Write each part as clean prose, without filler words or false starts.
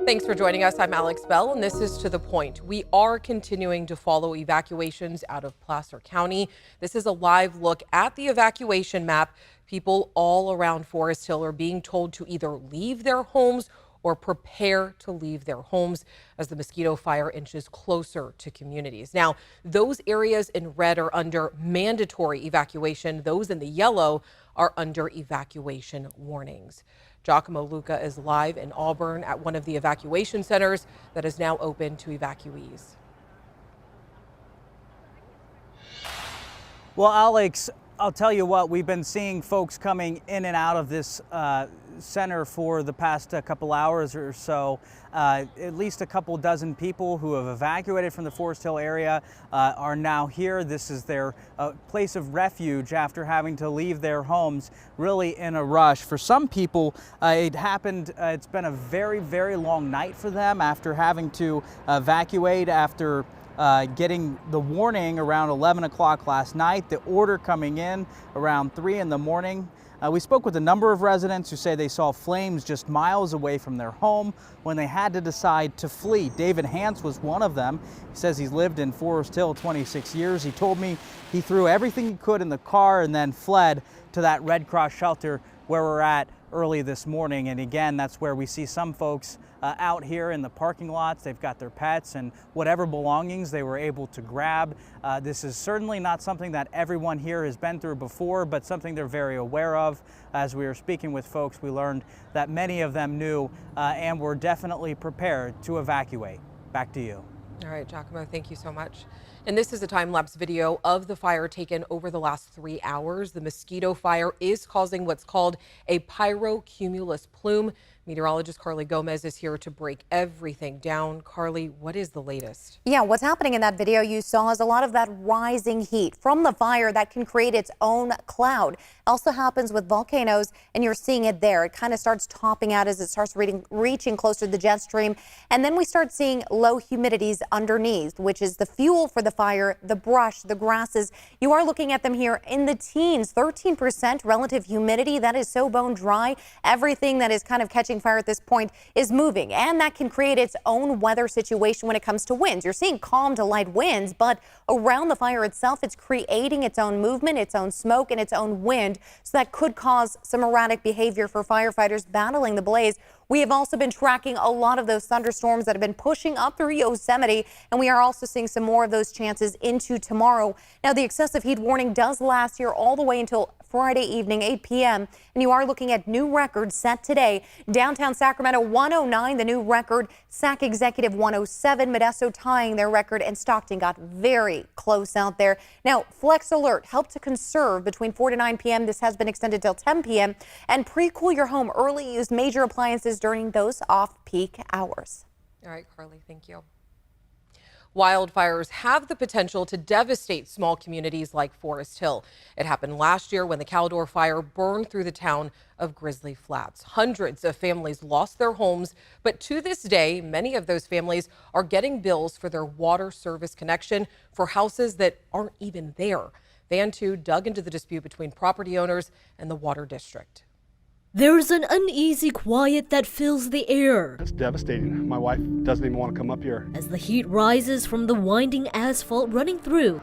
Thanks for joining us. I'm Alex Bell, and this is To The Point. We are continuing to follow evacuations out of Placer County. This is a live look at the evacuation map. People all around Forest Hill are being told to either leave their homes or prepare to leave their homes as the mosquito fire inches closer to communities. Now, those areas in red are under mandatory evacuation. Those in the yellow are under evacuation warnings. Giacomo Luca is live in Auburn at one of the evacuation centers that is now open to evacuees. Well, Alex, I'll tell you what, we've been seeing folks coming in and out of this center for the past couple hours or so. At least a couple dozen people who have evacuated from the Forest Hill area are now here. This is their place of refuge after having to leave their homes really in a rush. For some people, it's been a very, very long night for them after having to evacuate after getting the warning around 11 o'clock last night, the order coming in around 3 in the morning. We spoke with a number of residents who say they saw flames just miles away from their home when they had to decide to flee. David Hance was one of them. He says he's lived in Forest Hill 26 years. He told me he threw everything he could in the car and then fled to that Red Cross shelter where we're at early this morning. And again, that's where we see some folks out here in the parking lots. They've got their pets and whatever belongings they were able to grab. This is certainly not something that everyone here has been through before, but something they're very aware of. As we were speaking with folks, we learned that many of them knew and were definitely prepared to evacuate. Back to you. All right, Giacomo, thank you so much. And this is a time-lapse video of the fire taken over the last 3 hours. The mosquito fire is causing what's called a pyrocumulus plume. Meteorologist Carly Gomez is here to break everything down. Carly, what is the latest? Yeah, what's happening in that video you saw is a lot of that rising heat from the fire that can create its own cloud. Also happens with volcanoes, and you're seeing it there. It kind of starts topping out as it starts reaching closer to the jet stream. And then we start seeing low humidities underneath, which is the fuel for the fire, the brush, the grasses. You are looking at them here in the teens, 13% relative humidity. That is so bone dry. Everything that is kind of catching fire at this point is moving, and that can create its own weather situation when it comes to winds. You're seeing calm to light winds, but around the fire itself, it's creating its own movement, its own smoke, and its own wind. So that could cause some erratic behavior for firefighters battling the blaze. We have also been tracking a lot of those thunderstorms that have been pushing up through Yosemite, and we are also seeing some more of those chances into tomorrow. Now, the excessive heat warning does last here all the way until Friday evening, 8 p.m., and you are looking at new records set today. Downtown Sacramento, 109, the new record. Sac Executive, 107. Modesto tying their record, and Stockton got very close out there. Now, Flex Alert helped to conserve between 4 to 9 p.m. This has been extended till 10 p.m. And pre-cool your home early. Use major appliances during those off-peak hours. All right, Carly, thank you. Wildfires have the potential to devastate small communities like Forest Hill. It happened last year when the Caldor fire burned through the town of Grizzly Flats. Hundreds of families lost their homes, but to this day, many of those families are getting bills for their water service connection for houses that aren't even there. Van 2 dug into the dispute between property owners and the water district. There's an uneasy quiet that fills the air. It's devastating. My wife doesn't even want to come up here. As the heat rises from the winding asphalt running through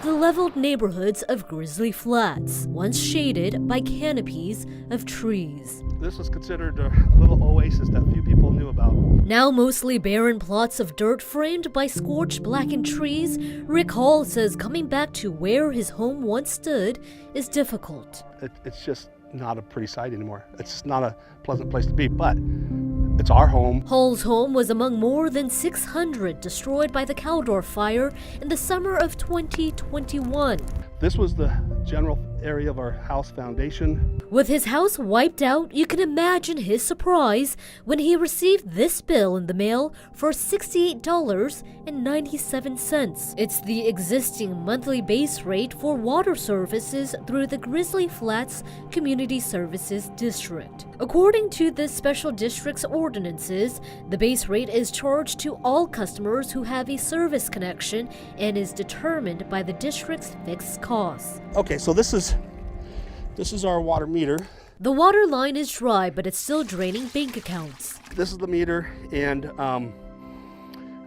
the leveled neighborhoods of Grizzly Flats, once shaded by canopies of trees. This was considered a little oasis that few people knew about. Now mostly barren plots of dirt framed by scorched blackened trees, Rick Hall says coming back to where his home once stood is difficult. It's just not a pretty sight anymore. It's not a pleasant place to be, but it's our home. Hall's home was among more than 600 destroyed by the Caldor fire in the summer of 2021. This was the general area of our house foundation. With his house wiped out, you can imagine his surprise when he received this bill in the mail for $68.97. It's the existing monthly base rate for water services through the Grizzly Flats Community Services District. According to the special district's ordinances, the base rate is charged to all customers who have a service connection and is determined by the district's fixed costs. Okay, so this is our water meter. The water line is dry, but it's still draining bank accounts. This is the meter, and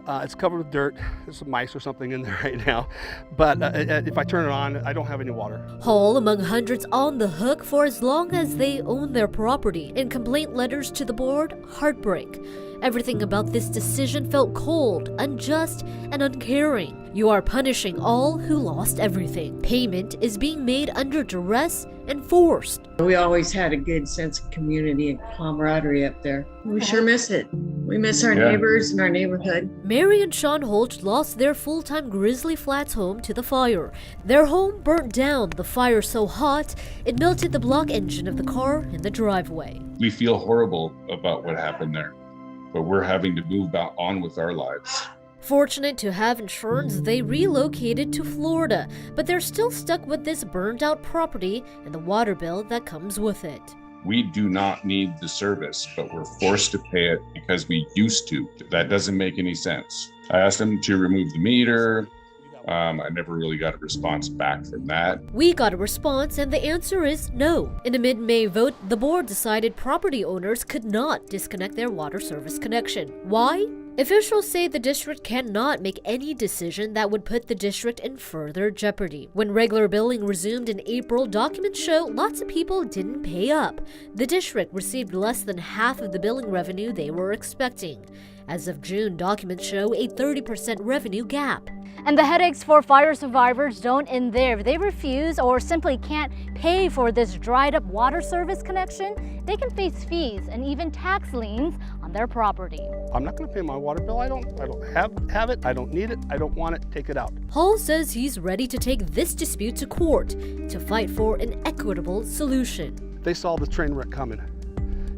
it's covered with dirt. There's some mice or something in there right now. But if I turn it on, I don't have any water. Hall among hundreds on the hook for as long as they own their property. In complaint letters to the board, heartbreak. Everything about this decision felt cold, unjust, and uncaring. You are punishing all who lost everything. Payment is being made under duress and forced. We always had a good sense of community and camaraderie up there. We sure miss it. We miss our neighbors and our neighborhood. Mary and Sean Holt lost their full-time Grizzly Flats home to the fire. Their home burnt down, the fire so hot, it melted the block engine of the car in the driveway. We feel horrible about what happened there, but we're having to move on with our lives. Fortunate to have insurance, they relocated to Florida, but they're still stuck with this burned-out property and the water bill that comes with it. We do not need the service, but we're forced to pay it because we used to. That doesn't make any sense. I asked them to remove the meter. I never really got a response back from that. We got a response, and the answer is no. In a mid-May vote, the board decided property owners could not disconnect their water service connection. Why? Officials say the district cannot make any decision that would put the district in further jeopardy. When regular billing resumed in April, documents show lots of people didn't pay up. The district received less than half of the billing revenue they were expecting. As of June, documents show a 30% revenue gap. And the headaches for fire survivors don't end there. If they refuse or simply can't pay for this dried up water service connection, they can face fees and even tax liens on their property. I'm not going to pay my water bill. I don't have it. I don't need it. I don't want it. Take it out. Hall says he's ready to take this dispute to court to fight for an equitable solution. They saw the train wreck coming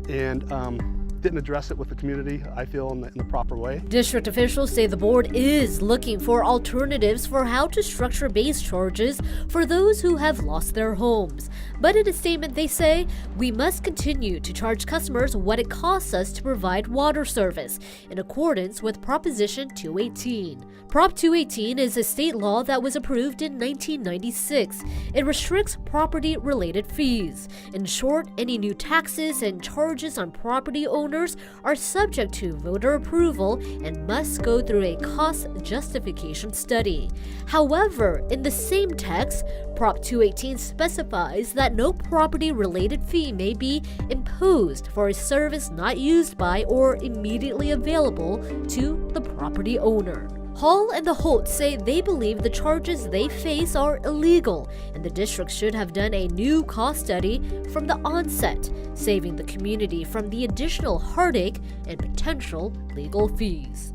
and didn't address it with the community, I feel, in the proper way. District officials say the board is looking for alternatives for how to structure base charges for those who have lost their homes. But in a statement they say, we must continue to charge customers what it costs us to provide water service, in accordance with Proposition 218. Prop 218 is a state law that was approved in 1996. It restricts property-related fees. In short, any new taxes and charges on property owners are subject to voter approval and must go through a cost justification study. However, in the same text, Prop 218 specifies that no property-related fee may be imposed for a service not used by or immediately available to the property owner. Hall and the Holt say they believe the charges they face are illegal, and the district should have done a new cost study from the onset, saving the community from the additional heartache and potential legal fees.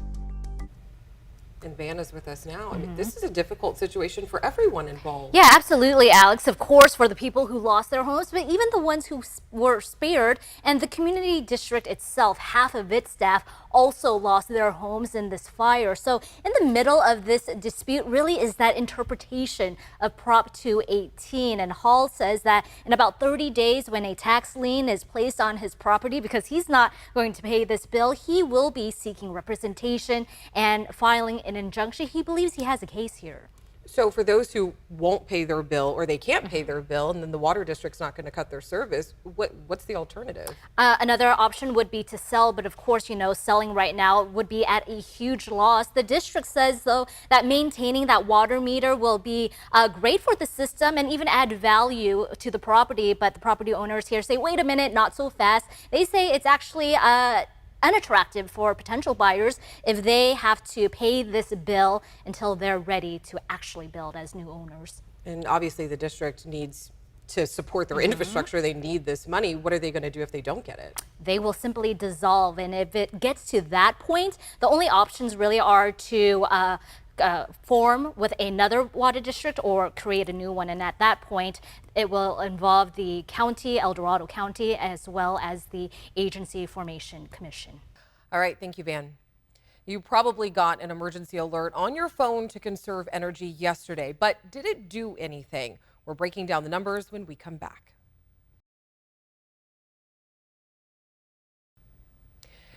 And Van is with us now. I mean, this is a difficult situation for everyone involved. Yeah, absolutely, Alex. Of course, for the people who lost their homes, but even the ones who were spared, and the community district itself, half of its staff also lost their homes in this fire. So in the middle of this dispute really is that interpretation of Prop 218. And Hall says that in about 30 days, when a tax lien is placed on his property, because he's not going to pay this bill, he will be seeking representation and filing an injunction. He believes he has a case here. So for those who won't pay their bill, or they can't pay their bill, and then the water district's not going to cut their service, what's the alternative? Another option would be to sell, but of course, you know, selling right now would be at a huge loss. The district says, though, that maintaining that water meter will be great for the system and even add value to the property. But the property owners here say, wait a minute, not so fast. They say it's actually unattractive for potential buyers if they have to pay this bill until they're ready to actually build as new owners. And obviously the district needs to support their infrastructure. They need this money. What are they going to do if they don't get it? They will simply dissolve. And if it gets to that point, the only options really are to form with another water district or create a new one. And at that point, it will involve the county, El Dorado County, as well as the Agency Formation Commission. All right. Thank you, Van. You probably got an emergency alert on your phone to conserve energy yesterday, but did it do anything? We're breaking down the numbers when we come back.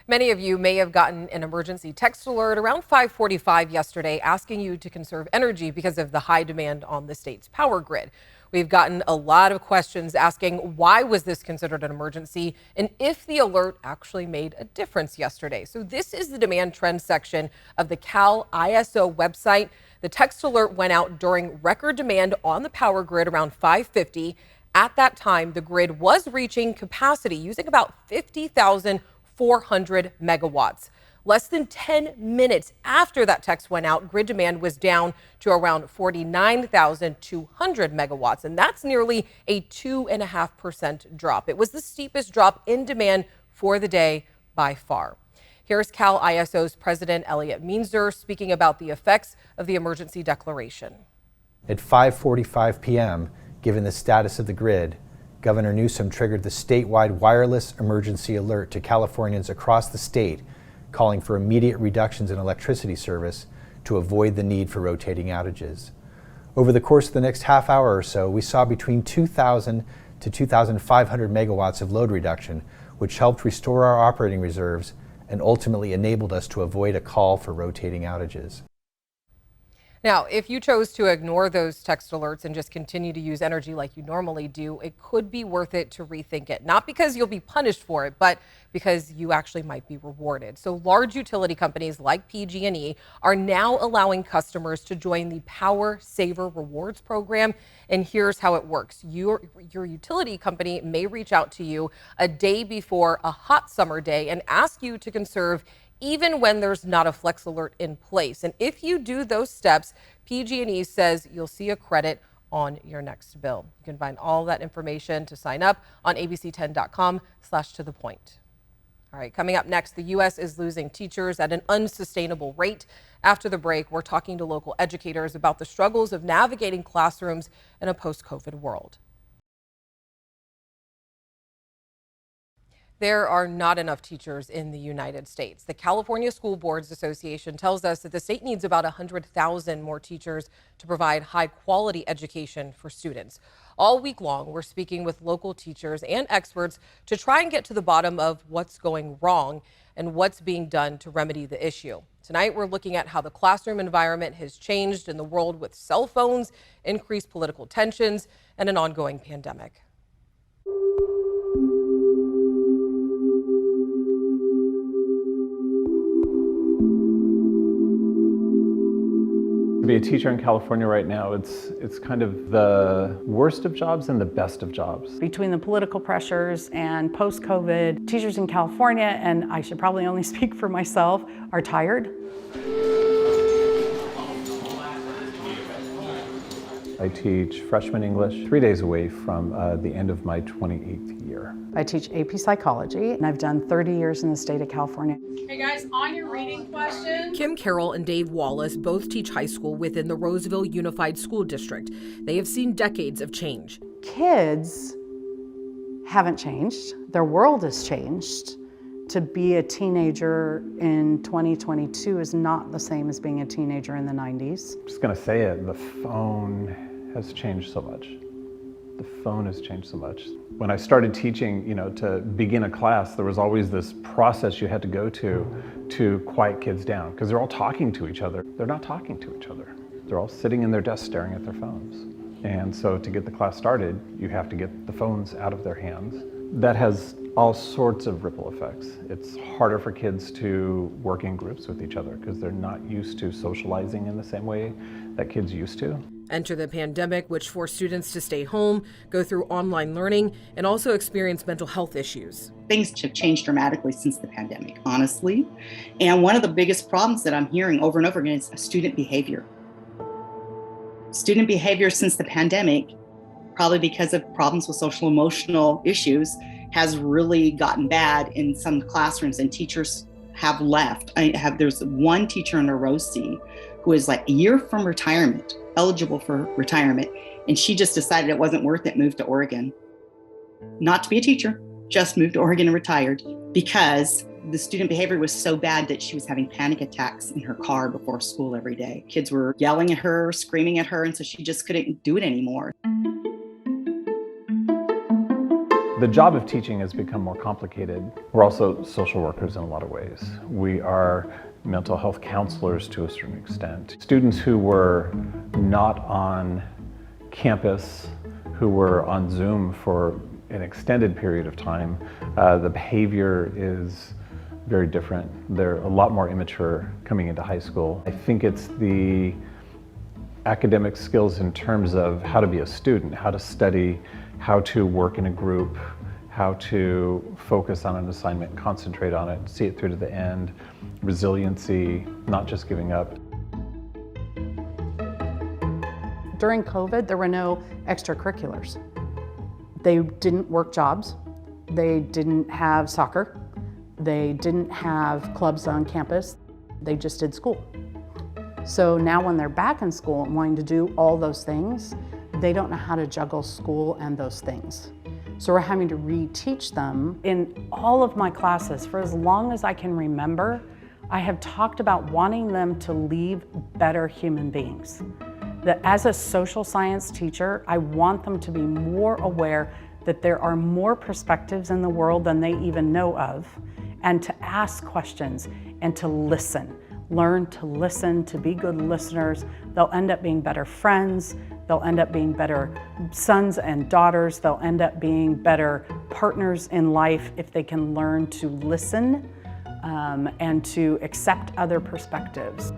Many of you may have gotten an emergency text alert around 5:45 yesterday asking you to conserve energy because of the high demand on the state's power grid. We've gotten a lot of questions asking why was this considered an emergency and if the alert actually made a difference yesterday. So this is the demand trend section of the Cal ISO website. The text alert went out during record demand on the power grid around 5:50. At that time, the grid was reaching capacity using about 50,400 megawatts. Less than 10 minutes after that text went out, grid demand was down to around 49,200 megawatts, and that's nearly a 2.5% drop. It was the steepest drop in demand for the day by far. Here's Cal ISO's President Elliot Meanzer speaking about the effects of the emergency declaration. At 5:45 p.m., given the status of the grid, Governor Newsom triggered the statewide wireless emergency alert to Californians across the state, calling for immediate reductions in electricity service to avoid the need for rotating outages. Over the course of the next half hour or so, we saw between 2,000 to 2,500 megawatts of load reduction, which helped restore our operating reserves and ultimately enabled us to avoid a call for rotating outages. Now, if you chose to ignore those text alerts and just continue to use energy like you normally do, it could be worth it to rethink it. Not because you'll be punished for it, but because you actually might be rewarded. So large utility companies like PG&E are now allowing customers to join the Power Saver Rewards program. And here's how it works. Your utility company may reach out to you a day before a hot summer day and ask you to conserve even when there's not a flex alert in place. And if you do those steps, PG&E says you'll see a credit on your next bill. You can find all that information to sign up on abc10.com/tothepoint. All right, coming up next, the U.S. is losing teachers at an unsustainable rate. After the break, we're talking to local educators about the struggles of navigating classrooms in a post-COVID world. There are not enough teachers in the United States. The California School Boards Association tells us that the state needs about 100,000 more teachers to provide high quality education for students. All week long, we're speaking with local teachers and experts to try and get to the bottom of what's going wrong and what's being done to remedy the issue. Tonight, we're looking at how the classroom environment has changed in the world with cell phones, increased political tensions, and an ongoing pandemic. To be a teacher in California right now, it's kind of the worst of jobs and the best of jobs. Between the political pressures and post-COVID, teachers in California, and I should probably only speak for myself, are tired. I teach freshman English 3 days away from the end of my 28th year. I teach AP Psychology, and I've done 30 years in the state of California. Hey guys, on your reading question. Kim Carroll and Dave Wallace both teach high school within the Roseville Unified School District. They have seen decades of change. Kids haven't changed. Their world has changed. To be a teenager in 2022 is not the same as being a teenager in the 90s. I'm just gonna say it, the phone has changed so much. The phone has changed so much. When I started teaching, to begin a class, there was always this process you had to go to quiet kids down, because they're all talking to each other. They're not talking to each other. They're all sitting in their desks staring at their phones. And so to get the class started, you have to get the phones out of their hands. That has all sorts of ripple effects. It's harder for kids to work in groups with each other because they're not used to socializing in the same way that kids used to. Enter the pandemic, which forced students to stay home, go through online learning, and also experience mental health issues. Things have changed dramatically since the pandemic, honestly. And one of the biggest problems that I'm hearing over and over again is student behavior. Student behavior since the pandemic, probably because of problems with social emotional issues, has really gotten bad in some classrooms, and teachers have left. There's one teacher in a Rosie who is like a year from retirement, eligible for retirement, and she just decided it wasn't worth it, moved to Oregon. Not to be a teacher, just moved to Oregon and retired because the student behavior was so bad that she was having panic attacks in her car before school every day. Kids were yelling at her, screaming at her, and so she just couldn't do it anymore. The job of teaching has become more complicated. We're also social workers in a lot of ways. We are mental health counselors to a certain extent. Students who were not on campus who were on Zoom for an extended period of time, the behavior is very different. They're a lot more immature coming into high school. I think it's the academic skills in terms of how to be a student, how to study, how to work in a group, how to focus on an assignment, concentrate on it, see it through to the end, resiliency, not just giving up. During COVID, there were no extracurriculars. They didn't work jobs. They didn't have soccer. They didn't have clubs on campus. They just did school. So now when they're back in school and wanting to do all those things, they don't know how to juggle school and those things. So we're having to reteach them. In all of my classes, for as long as I can remember, I have talked about wanting them to leave better human beings. That as a social science teacher, I want them to be more aware that there are more perspectives in the world than they even know of, and to ask questions and to listen. Learn to listen, to be good listeners. They'll end up being better friends. They'll end up being better sons and daughters. They'll end up being better partners in life if they can learn to listen and to accept other perspectives.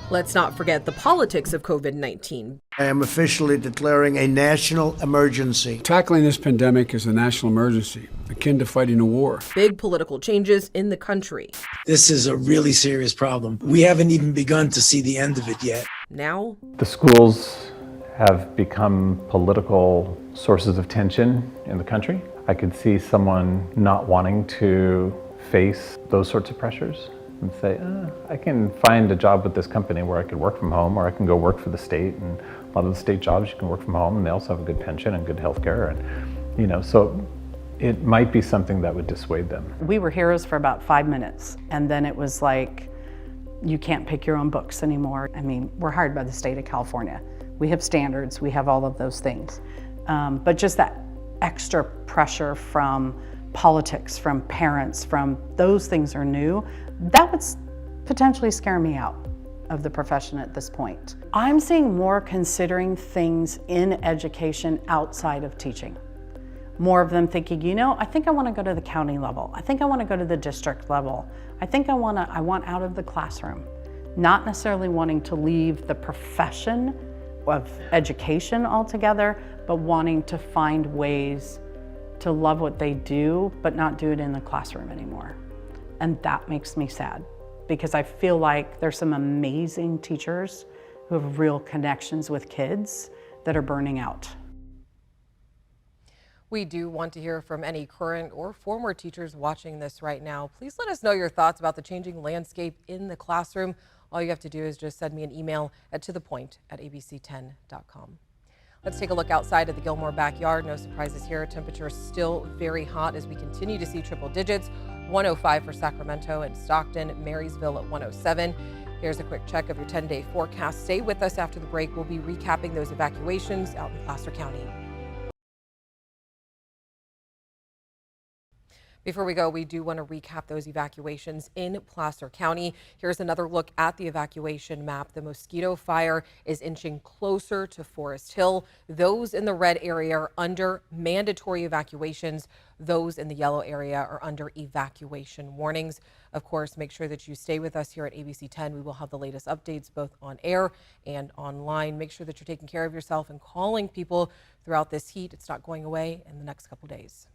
Let's not forget the politics of COVID-19. I am officially declaring a national emergency. Tackling this pandemic is a national emergency, akin to fighting a war. Big political changes in the country. This is a really serious problem. We haven't even begun to see the end of it yet. Now, the schools have become political sources of tension in the country. I could see someone not wanting to face those sorts of pressures and say, I can find a job with this company where I could work from home, or I can go work for the state, and a lot of the state jobs you can work from home, and they also have a good pension and good health care, and so it might be something that would dissuade them. We were heroes for about 5 minutes, and then it was like, you can't pick your own books anymore. I mean, we're hired by the state of California. We have standards, we have all of those things. But just that extra pressure from politics, from parents, from those things are new, that would potentially scare me out of the profession at this point. I'm seeing more considering things in education outside of teaching. More of them thinking, I think I want to go to the county level. I think I want to go to the district level. I think I want out of the classroom. Not necessarily wanting to leave the profession of education altogether, but wanting to find ways to love what they do, but not do it in the classroom anymore. And that makes me sad, because I feel like there's some amazing teachers who have real connections with kids that are burning out. we do want to hear from any current or former teachers watching this right now. Please let us know your thoughts about the changing landscape in the classroom. All you have to do is just send me an email at tothepoint@abc10.com. Let's take a look outside at the Gilmore backyard. No surprises here. Temperatures still very hot as we continue to see triple digits. 105 for Sacramento and Stockton, Marysville at 107. Here's a quick check of your 10-day forecast. Stay with us after the break. We'll be recapping those evacuations out in Placer County. Before we go, we do want to recap those evacuations in Placer County. Here's another look at the evacuation map. The mosquito fire is inching closer to Forest Hill. Those in the red area are under mandatory evacuations. Those in the yellow area are under evacuation warnings. Of course, make sure that you stay with us here at ABC 10. We will have the latest updates both on air and online. Make sure that you're taking care of yourself and calling people throughout this heat. It's not going away in the next couple days.